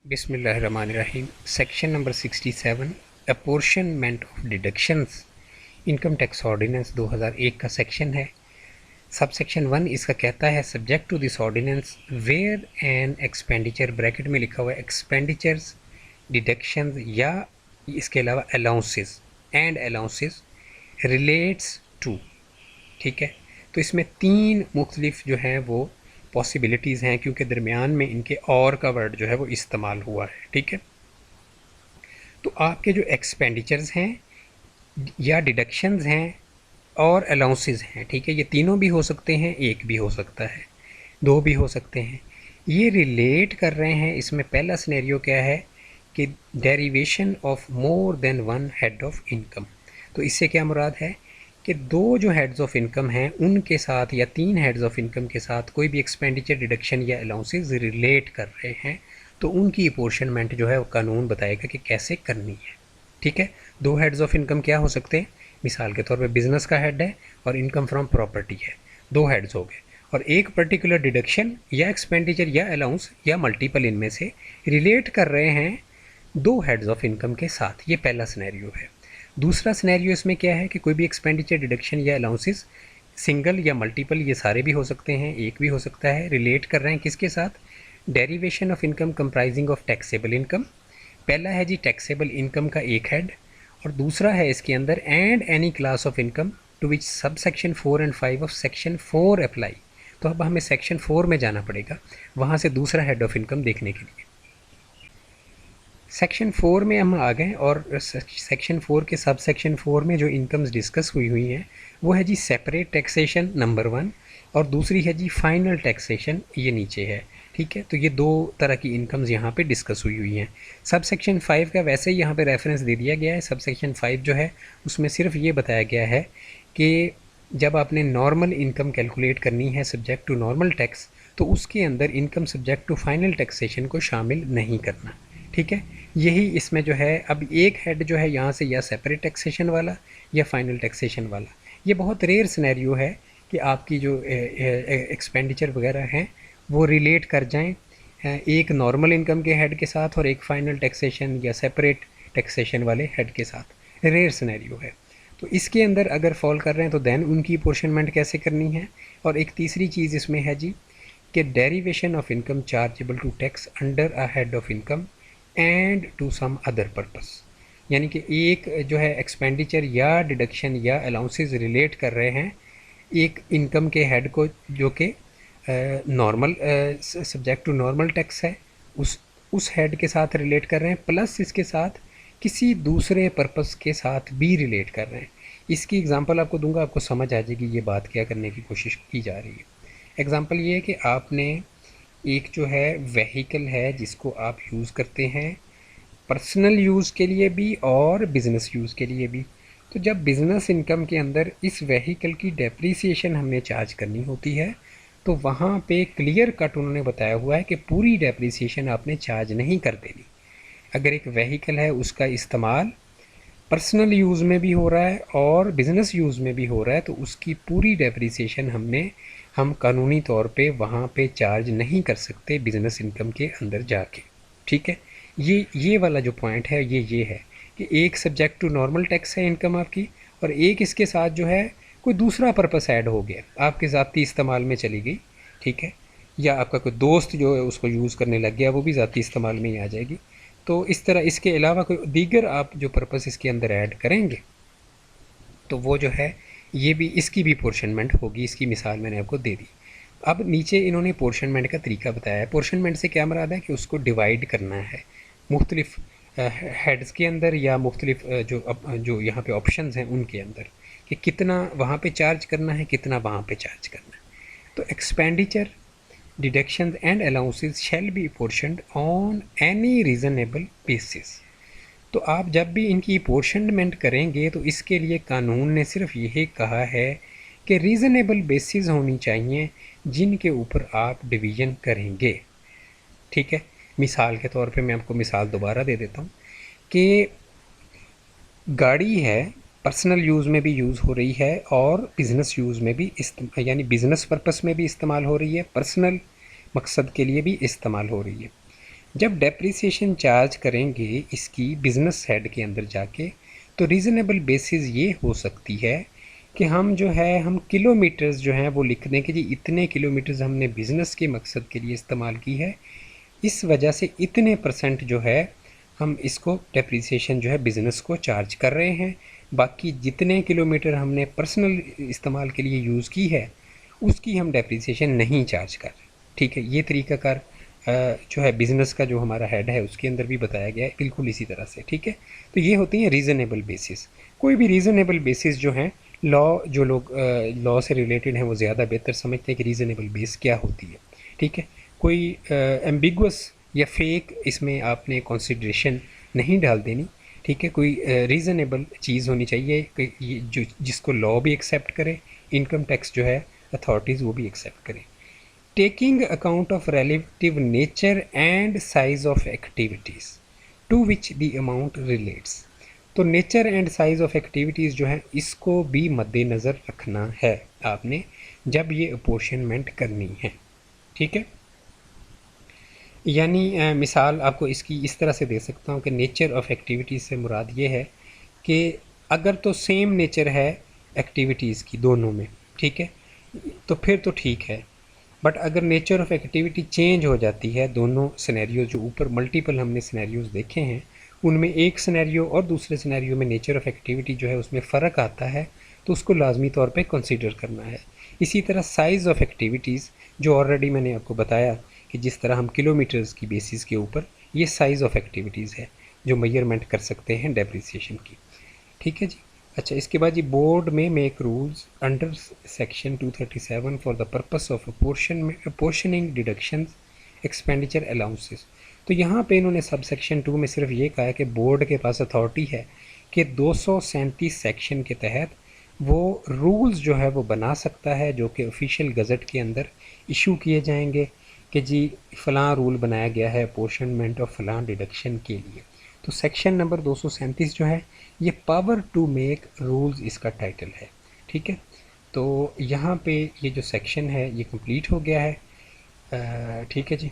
बिस्मिल्लाहिर्रहमानिर्रहीम। Section number 67 apportionment of deductions income tax ordinance 2001 का section है। सब सेक्शन 1 इसका कहता है subject to this ordinance where an expenditure, bracket में लिखा हुआ है एक्सपेंडिचर्स, डिडक्शंस या इसके अलावा allowances and allowances relates to. ठीक है, तो इसमें तीन मुख्तलिफ जो हैं वो पॉसिबिलिटीज़ हैं, क्योंकि दरमियान में इनके और का वर्ड जो है वो इस्तेमाल हुआ है। ठीक है, तो आपके जो एक्सपेंडिचर्स हैं या डिडक्शंस हैं और अलाउंसेस हैं, ठीक है, ये तीनों भी हो सकते हैं, एक भी हो सकता है, दो भी हो सकते हैं। ये रिलेट कर रहे हैं। इसमें पहला सिनेरियो क्या है कि derivation of more than one head of income. तो इससे क्या मुराद है कि दो जो हेड्स ऑफ इनकम हैं उनके साथ या तीन हेड्स ऑफ इनकम के साथ कोई भी एक्सपेंडिचर, डिडक्शन या अलाउंसेस रिलेट कर रहे हैं, तो उनकी अपोर्शनमेंट जो है वो कानून बताएगा कि कैसे करनी है। ठीक है, दो हेड्स ऑफ इनकम क्या हो सकते हैं, मिसाल के तौर पे बिजनेस का हेड है और इनकम फ्रॉम प्रॉपर्टी है, दो हेड्स हो गए, और एक पर्टिकुलर डिडक्शन या एक्सपेंडिचर या अलाउंस या मल्टीपल इनमें से रिलेट कर रहे हैं दो हेड्स ऑफ इनकम के साथ। ये पहला सिनेरियो है। दूसरा सिनेरियो इसमें क्या है कि कोई भी एक्सपेंडिचर, डिडक्शन या अलाउंसेस सिंगल या मल्टीपल, ये सारे भी हो सकते हैं, एक भी हो सकता है, रिलेट कर रहे हैं किसके साथ, derivation of income comprising of taxable income. पहला है जी टैक्सेबल इनकम का एक हेड, और दूसरा है इसके अंदर and any class of income to which sub section 4 and 5 of section 4 apply. तो अब हमें सेक्शन 4 में जाना पड़ेगा, वहाँ से दूसरा हेड ऑफ इनकम देखने के लिए। सेक्शन 4 में हम आ गए, और सेक्शन 4 के सब सेक्शन 4 में जो इनकम्स डिस्कस हुई हैं वो है जी सेपरेट टैक्सेशन नंबर 1, और दूसरी है जी फाइनल टैक्सेशन, ये नीचे है। ठीक है, तो ये दो तरह की इनकम्स यहाँ पे डिस्कस हुई हैं। सब सेक्शन 5 का वैसे ही यहाँ पे रेफरेंस दे दिया गया है। सब सेक्शन 5 जो है उसमें सिर्फ ये बताया गया है कि जब आपने नॉर्मल इनकम कैलकुलेट करनी है सब्जेक्ट टू नॉर्मल टैक्स, तो उसके अंदर income subject to final taxation को शामिल नहीं करना। ठीक है, यही इसमें जो है अब एक हेड जो है यहाँ से या सेपरेट टैक्सेशन वाला या फाइनल टैक्सेशन वाला। ये बहुत रेयर सिनेरियो है कि आपकी जो एक्सपेंडिचर वगैरह हैं वो रिलेट कर जाएं एक नॉर्मल इनकम के हेड के साथ और एक फाइनल टैक्सेशन या सेपरेट टैक्सेशन वाले हेड के साथ। रेयर सिनेरियो है। तो इसके अंदर अगर फॉल कर रहे हैं तो देन उनकी अपोर्शनमेंट कैसे करनी है। और एक तीसरी चीज़ इसमें है जी कि derivation of income chargeable to tax under a head of income and to some other purpose. यानी कि एक जो है एक्सपेंडिचर या डिडक्शन या अलाउंसेस रिलेट कर रहे हैं एक इनकम के हेड को जो कि normal subject to normal tax है, उस हेड के साथ रिलेट कर रहे हैं, प्लस इसके साथ किसी दूसरे पर्पस के साथ भी रिलेट कर रहे हैं। इसकी एग्जांपल आपको दूंगा, आपको समझ आ जाएगी ये बात क्या करने की कोशिश की जा रही है। एग्जांपल ये है कि आपने एक जो है व्हीकल है जिसको आप यूज़ करते हैं पर्सनल यूज़ के लिए भी और बिज़नेस यूज़ के लिए भी। तो जब बिज़नेस इनकम के अंदर इस व्हीकल की डेप्रीसिएशन हमने चार्ज करनी होती है तो वहाँ पे क्लियर कट उन्होंने बताया हुआ है कि पूरी डेप्रीसिएशन आपने चार्ज नहीं कर देनी। अगर एक व्हीकल है उसका इस्तेमाल पर्सनल यूज़ में भी हो रहा है और बिज़नेस यूज़ में भी हो रहा है तो उसकी पूरी डेप्रीसिएशन हम कानूनी तौर पे वहाँ पे चार्ज नहीं कर सकते बिज़नेस इनकम के अंदर जाके। ठीक है, ये वाला जो पॉइंट है ये है कि एक सब्जेक्ट टू नॉर्मल टैक्स है इनकम आपकी, और एक इसके साथ जो है कोई दूसरा पर्पस ऐड हो गया, आपके ज़ाती इस्तेमाल में चली गई। ठीक है, या आपका कोई दोस्त जो है उसको यूज़ करने लग गया, वो भी ज़ाती इस्तेमाल में ही आ जाएगी। तो इस तरह इसके अलावा कोई दीगर आप जो पर्पस इसके अंदर ऐड करेंगे तो वो जो है ये भी इसकी भी पोर्शनमेंट होगी। इसकी मिसाल मैंने आपको दे दी। अब नीचे इन्होंने पोर्शनमेंट का तरीका बताया है। पोर्शनमेंट से क्या मुराद है कि उसको डिवाइड करना है मुख्तलिफ हेड्स के अंदर या मुख्तलिफ जो यहाँ पे ऑप्शंस हैं उनके अंदर कि कितना वहाँ पे चार्ज करना है, कितना वहाँ पे चार्ज करना है। तो expenditure, deductions and allowances shall be apportioned on any reasonable basis. तो आप जब भी इनकी अपोर्शनमेंट करेंगे तो इसके लिए कानून ने सिर्फ यही कहा है कि रीज़नेबल बेसिस होनी चाहिए जिनके ऊपर आप डिवीज़न करेंगे। ठीक है, मिसाल के तौर पे मैं आपको मिसाल दोबारा दे देता हूँ कि गाड़ी है पर्सनल यूज़ में भी यूज़ हो रही है और बिज़नेस यूज़ में भी यानी बिज़नेस पर्पस में भी इस्तेमाल हो रही है, पर्सनल मकसद के लिए भी इस्तेमाल हो रही है। जब डेप्रिसिएशन चार्ज करेंगे इसकी बिज़नेस हेड के अंदर जाके, तो रीज़नेबल बेसिस ये हो सकती है कि हम जो है हम किलोमीटर्स जो हैं वो लिख दें कि जी इतने किलोमीटर्स हमने बिज़नेस के मकसद के लिए इस्तेमाल की है, इस वजह से इतने परसेंट जो है हम इसको डेप्रिसिएशन जो है बिज़नेस को चार्ज कर रहे हैं। बाकी जितने किलोमीटर हमने पर्सनल इस्तेमाल के लिए यूज़ की है उसकी हम डेप्रिसिएशन नहीं चार्ज कर रहे। ठीक है, ये तरीक़ाकार जो है बिज़नेस का जो हमारा हेड है उसके अंदर भी बताया गया है बिल्कुल इसी तरह से। ठीक है, तो ये होती हैं रीज़नेबल बेसिस। कोई भी रीज़नेबल बेसिस जो हैं जो लोग लॉ से रिलेटेड हैं वो ज़्यादा बेहतर समझते हैं कि रीज़नेबल बेस क्या होती है। ठीक है, कोई एम्बिगुअस या फेक इसमें आपने कंसिडरेशन नहीं डाल देनी। ठीक है, कोई रीज़नेबल चीज़ होनी चाहिए कि जो जिसको लॉ भी एक्सेप्ट करे, इनकम टैक्स जो है अथॉरिटीज़ वो भी एक्सेप्ट करें। Taking account of relative nature and size of activities to which the amount relates. तो nature and size of activities जो है इसको भी मद्देनज़र रखना है आपने जब ये अपोर्शनमेंट करनी है। ठीक है, यानी मिसाल आपको इसकी इस तरह से दे सकता हूँ कि नेचर ऑफ एक्टिविटीज़ से मुराद ये है कि अगर तो सेम नेचर है एक्टिविटीज़ की दोनों में, ठीक है, तो फिर तो ठीक है। बट अगर नेचर ऑफ एक्टिविटी चेंज हो जाती है, दोनों सिनेरियो जो ऊपर मल्टीपल हमने सिनेरियोज़ देखे हैं उनमें एक सिनेरियो और दूसरे सिनेरियो में नेचर ऑफ एक्टिविटी जो है उसमें फ़र्क आता है, तो उसको लाजमी तौर पे कंसीडर करना है। इसी तरह साइज़ ऑफ एक्टिविटीज़ जो ऑलरेडी मैंने आपको बताया कि जिस तरह हम किलोमीटर्स की बेसिस के ऊपर ये साइज़ ऑफ एक्टिविटीज़ है जो मेजरमेंट कर सकते हैं डेप्रिसिएशन की। ठीक है जी। अच्छा, इसके बाद जी बोर्ड में make rules under section 237 for the purpose of apportioning deductions expenditure allowances. तो यहाँ पे इन्होंने सब सेक्शन 2 में सिर्फ ये कहा है कि बोर्ड के पास अथॉरिटी है कि 237 सेक्शन के तहत वो रूल्स जो है वो बना सकता है जो कि ऑफिशियल गज़ट के अंदर इशू किए जाएंगे कि जी फ़लाँ रूल बनाया गया है अपोर्शनमेंट ऑफ फ़लाँ डिडक्शन के लिए। तो सेक्शन नंबर 237 जो है ये पावर टू मेक रूल्स इसका टाइटल है। ठीक है, तो यहाँ पे ये जो सेक्शन है ये कंप्लीट हो गया है। ठीक है जी।